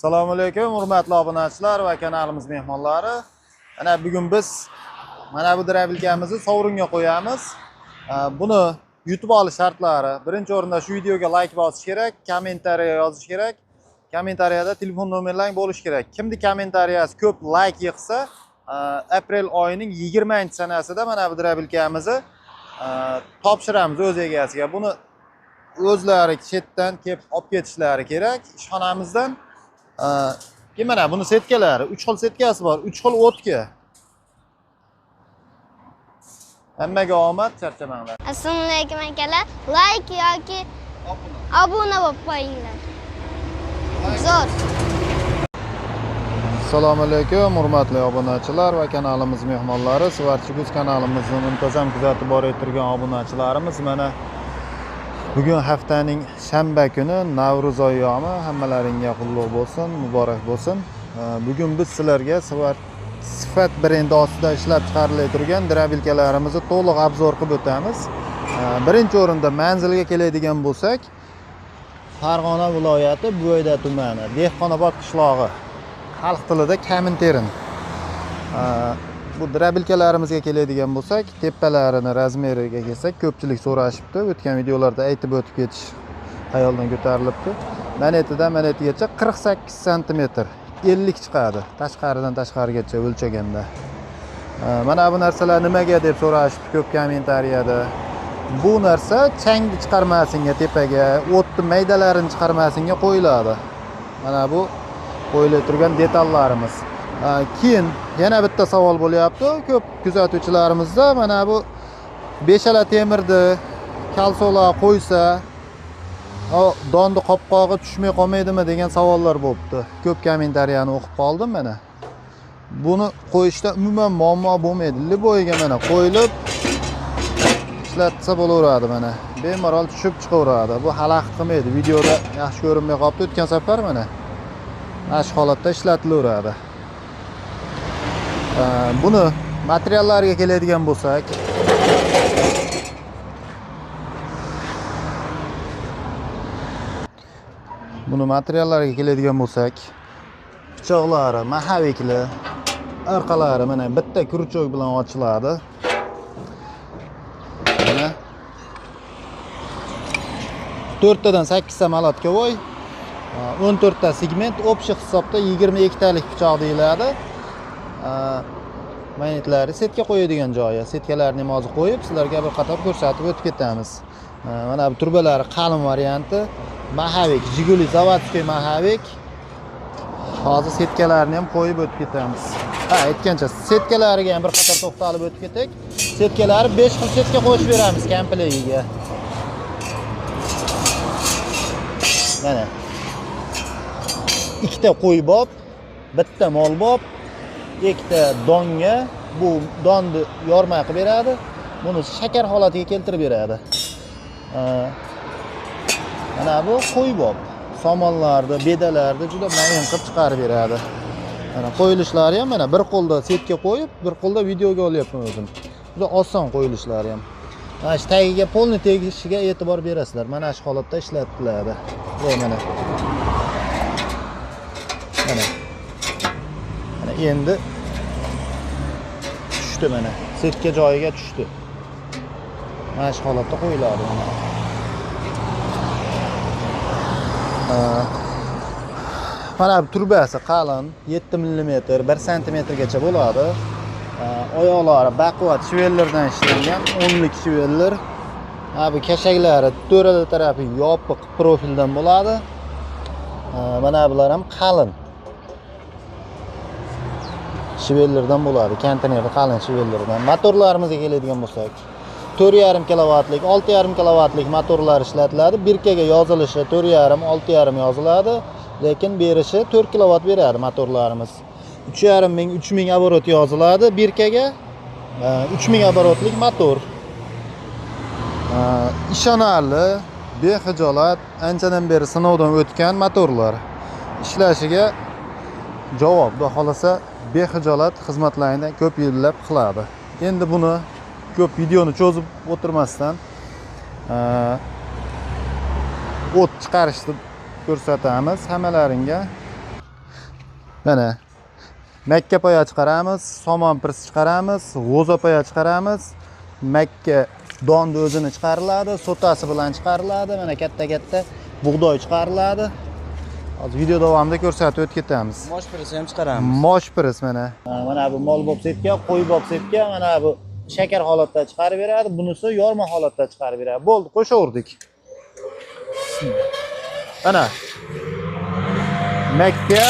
Assalomu alaykum, hurmatli obunachilar va kanalimiz mehmonlari. Mana bugun biz mana bu drabilkamizni sovringa qo'yamiz. Buni yutib olish shartlari. Birinchi o'rinda shu videoga like bosish kerak, kommentariya yozish kerak. Kommentariyada telefon nomerlaring bo'lishi kerak. Kimning kommentariyasi ko'p like yig'sa, aprel oyining 20-sanasida mana bu drabilkamizni topshiramiz o'z egasiga. Buni o'zlari chetdan kelib olib ketishlari kerak ishxonamizdan. Mana buni setkalari, 3 xil setkasi bor, 3 xil o'tga. Hammaga omad, charchamanglar. Assalomu alaykum akalar. Like yoki obuna bo'lib qo'yinglar. Zo'r. Assalomu alaykum, hurmatli obunachilar va kanalimiz mehmonlari. Svarchiguz kanalimizni muntazam kuzatib borayotgan obunachilarimiz, mana bugun haftaning shanba kuni Navro'z ayyomi, hammalaringga qutlug' bo'lsin, muborak bo'lsin. Bugun biz sizlarga Sifat brendi ostida ishlab chiqarilayotgan drabilkalarimizni to'liq obzor qilib o'tamiz. Birinchi o'rinda manzilga keladigan bo'lsak, Farg'ona viloyati Bo'yda tumani, Dehqonobod qishlog'i, xalq tilida Kaminterin. Bu drabilkalarimizga keladigan bo'lsak, tepalarini razmeriga kelsak, ko'pchilik so'rashibdi. O'tgan videolarda aytib o'tib ketish xayoldan ko'tarilibdi. Manetidan manetigacha 48 sm, 50 chiqadi. Tashqaridan tashqarigacha o'lchaganda. Mana bu narsalar nimaga deb so'rashibdi ko'p kommentariyada. Bu narsa changni chiqarmasinga, tepaga, o'tni maydalarini chiqarmasinga qo'yiladi. Mana bu qo'yilib turgan detallarimiz. Keyin yana bitta savol bo'lyapti ko'p kuzatuvchilarimizda, mana bu beshala temirni kalsolar qo'ysa, donni qopqog'i tushmay qolmaydimi degan savollar bo'libdi. Ko'p kommentariyani o'qib qoldim mana. Buni qo'yishda umuman muammo bo'lmaydi. Liboyga mana qo'yilib ishlatsa bo'laveradi mana. Bemalol tushib chiqaveradi. Bu xalaqit qilmaydi. Videoda yaxshi ko'rinmay qolibdi. O'tgan safar mana shu holatda ishlatilaveradi. Buni materiallariga keladigan bo'lsak, pichoqlari mahavikli, orqalari mana bitta kruchok bilan ochiladi. Mana 4 tadan 8 ta malotga voy, 14 ta segment, общий hisobda 22 talik pichoq deyiladi. Manetlari setga qo'yadigan joyi. Setkalarni ham hozir qo'yib, sizlarga bir qator ko'rsatib o'tib ketamiz. Mana bu turbalari qalin varianti, mahavik, Jiguli zavodskiy mahavik. Hozir setkalarni ham qo'yib o'tib ketamiz. Aytgancha setkalariga ham bir qator to'xtalib o'tib ketak. Setkalari 5 xil setga qo'shib beramiz komplegiga. Mana ikkita qo'y bob, bitta mol bob, ikkita donga, bu donni yorma qilib beradi. Buni shakar holatiga keltirib beradi. Mana bu qo'y bob. Somonlarni, bedalarni juda mayin qilib chiqarib beradi. Mana qo'yilishlari ham mana bir qo'lda setga qo'yib, bir qo'lda videoga olyapman o'zim. Juda oson qo'yilishlari ham. Mana shu tagiga polni tegishiga e'tibor berasizlar. Mana shu holatda ishlatiladi. Mana. Mana endi tushdi mana. Setga joyiga tushdi. Mana shu holatda qo'yiladi. Mana bu turbasi qalin, 7 mm, 1 cm gacha bo'ladi. Oyoqlari baquvvat shivellerdan ishlangan, 10lik shiveller. Bu kashaklari to'rala tarafi yopiq profildan bo'ladi. Mana bular ham qalin shivellerdan bo'ladi, konteyneri qalin shivellerdan. Motorlarimizga keladigan bo'lsak, 4,5 kilovatlik, 6,5 kilovatlik motorlar ishlatiladi. Birkaga yozilishi 4,5, 6,5 yoziladi, lekin berishi 4 kilovat beradi motorlarimiz. 3,5 ming, 3 ming oborot yoziladi birkaga. 3 ming oborotlik motor. Ishonarli, bexijolat, anchadan beri sinovdan o'tgan motorlar. Ishlashiga javob, xudo xolasa bexijolat xizmatlarni ko'p yillab qiladi. Endi buni ko'p videoni cho'zib o'tirmasdan o't chiqarishni ko'rsatamiz hammalaringga. Mana Makka poya chiqaramiz, somon pirs chiqaramiz, g'o'za poya chiqaramiz. Makka donni o'zini chiqariladi, sotasi bilan chiqariladi. Mana katta-katta bug'doy chiqariladi. Hozir video davomida ko'rsatib o'tib ketamiz. Mosh pirisi ham chiqaramiz. Mosh pirs mana. Mana bu mol bopsetga, qo'y bopsetga mana bu shakar holatda chiqarib beradi. Bunisi yorma holatda chiqarib beradi. Bo'ldi, qo'shaverdik. Mana Makka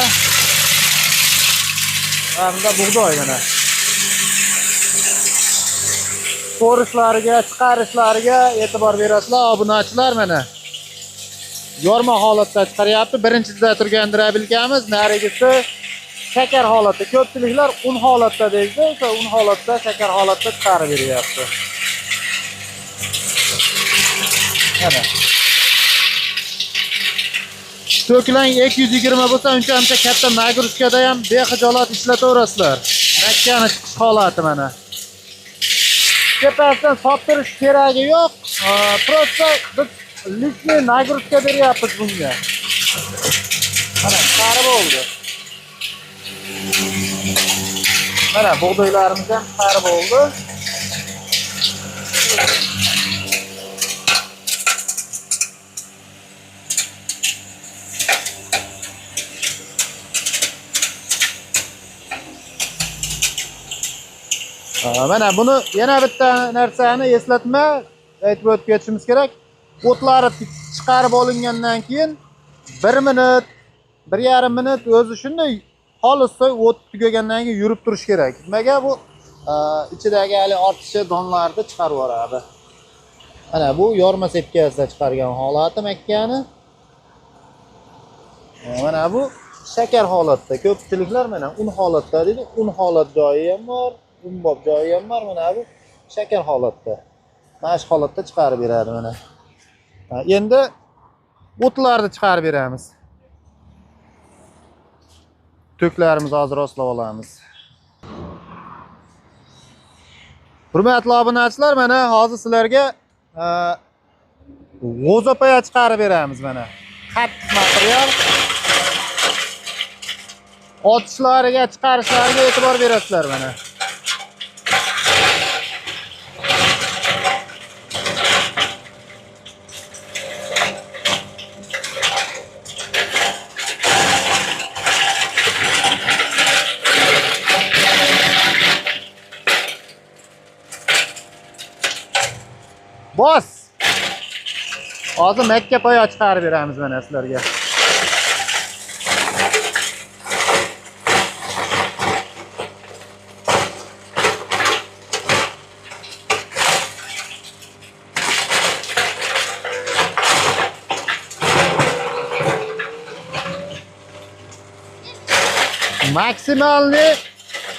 hamda bug'doy mana. Ko'rishlariga, chiqarishlariga e'tibor berasizlar, obunachilar mana. Yorma holatda chiqaryapti. Birinchida turgan drabilkamiz, narigisi shakar holatda. Ko'pchiliklar un holatda deydi, o'sha un holatda, shakar holatda chiqarib beryapti. Mana. To'klang 220 bo'lsa, uncha katta nagrushkada ham bexijolat ishlataverasizlar. Makkani chiqish holati mana. Tepasidan sotirish keragi yo'q. Просто biz lishni nagrushka beryapmiz bunga. Mana chiqarib oldi. Mana bug'doylarimiz ham chiqarib oldi. Mana buni yana bitta narsani eslatma aytib o'tib ketishimiz kerak. O'tlari chiqarib olingandan keyin 1 minut, 1,5 minut o'zi shunday xolissoy o't tugagandan keyin yurib turish kerak. Nimaga bu ichidagi hali ortiqcha donlarni chiqarib yuboradi. Mana bu yorma sepkasida chiqargan holati Makkani. Mana bu shakar holatda. Ko'pchiliklar mana un holatda deydi. Un holat joyi ham bor. Umbob joyi ham bor. Mana bu shakar holatda. Mana shu holatda chiqarib beradi mana. Endi o'tlarni chiqarib beramiz. To'klarimizni hozir oslab olamiz. Hurmatli obunachilar, mana hozir sizlarga g'o'za poya chiqarib beramiz mana. Qattiq material. Otishlariga, chiqarishlariga e'tibor berasizlar mana. Bos. Hozir Makka poya chiqarib beramiz mana sizlarga. Maksimalni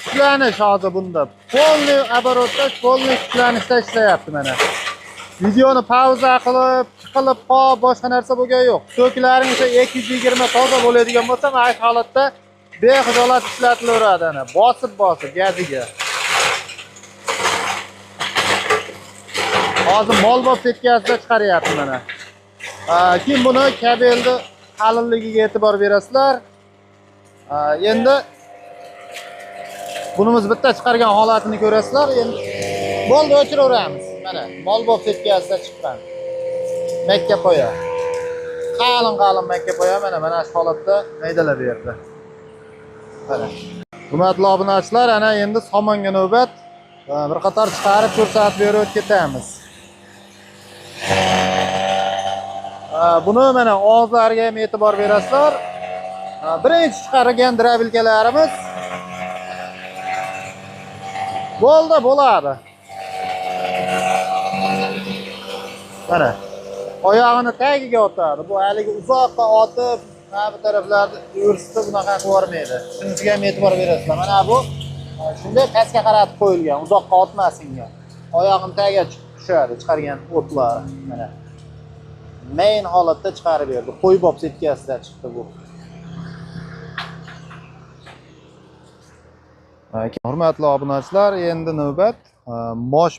kuchlanish hozir bunda. Polniy оборотda, polniy kuchlanishda ishlayapti mana. Videoni pauza qilib, chiqilib qolib, boshqa narsa bo'lgan yo'q. To'klaring esa 220 toza bo'ladigan bo'lsa, mana shu holatda bexijolat ishlatilaveradi ana. Bosib gaziga. Hozir mol bob setkasida chiqaryapti mana. Keyin buni kabelni qalinligiga e'tibor berasizlar. Endi bunimiz bitta chiqargan holatini ko'rasizlar. Endi bo'ldi, o'chiraveramiz. Mana mol bob setkasida chiqqan Makka poya. Qalin Makka poya mana shu holatda maydalab berdi. Mana. Hurmatli obunachilar, ana endi somonga navbat. Bir qator chiqarib ko'rsatib berib ketamiz. Buni mana og'izlariga ham e'tibor berasizlar. Birinchi chiqargan drabilkalarimiz bo'ladi. Mana oyog'ini tagiga otadi. Bu haligi uzoqqa otib, mana bu taraflarni o'rsitib bunaqa qilib yubormaydi. Shunga ham e'tibor berasizlar. Mana bu shunday pastga qaratib qo'yilgan, uzoqqa otmasinga. Oyog'ini tagiga tushadi chiqargan o'tlar. Mana main holatda chiqarib berdi. Qo'y bob setkasidan chiqdi bu. Hurmatli obunachilar, endi navbat mosh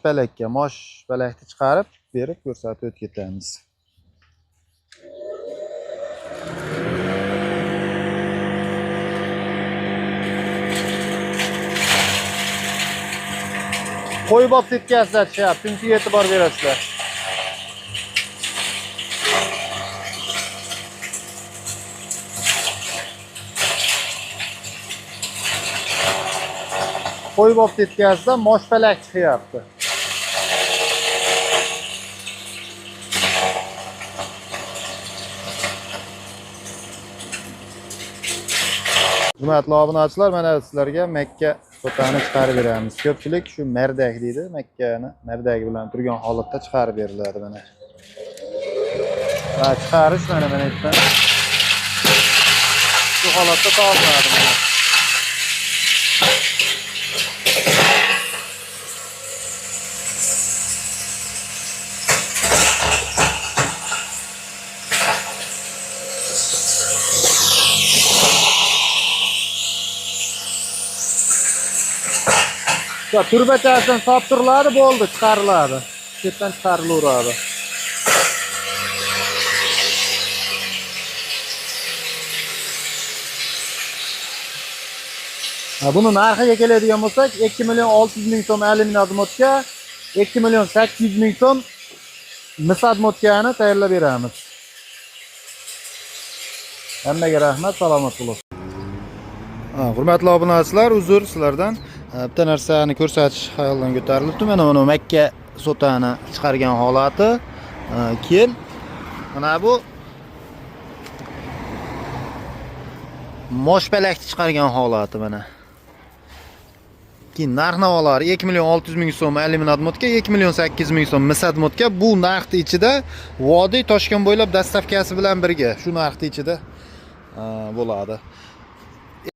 balakni chiqarib berib ko'rsatib o'tib ketamiz. qo'yib olib ketkazsa deyapti. Shunga e'tibor berasizlar. Qo'yib olib ketkazsa moshpalak chiqyapti. Hurmatli obunachilar, mana sizlarga Makka sotani chiqarib beramiz. Ko'pchilik shu mardak deydi, Makkani mardagi bilan turgan holatda chiqarib beriladi mana. Va chiqarish mana yerdan. Shu holatda topiladi mana. Turbachasidan solib turiladi, bo'ldi, chiqariladi. Chetdan chiqarilaveradi. Buni narxiga keladigan bo'lsak, 2.600.000 so'm alyuminiyadmotga, 2.800.000 so'm misadmotkani tayyorlab beramiz. Hammaga rahmat, salomat bo'ling. Hurmatli obunachilar, uzr sizlardan bitta narsani ko'rsatish xayoldan ko'tarilibdi. Mana buni Makka sotani chiqargan holati. Keyin mana bu moshpalakni chiqargan holati mana. Keyin narx-navolar 2.600.000 so'm alyuminiyadmotga, 2.800.000 so'm misadmotga. Bu narxning ichida Vodiy Toshkent bo'ylab dastavkasi bilan birga shu narxning ichida bo'ladi.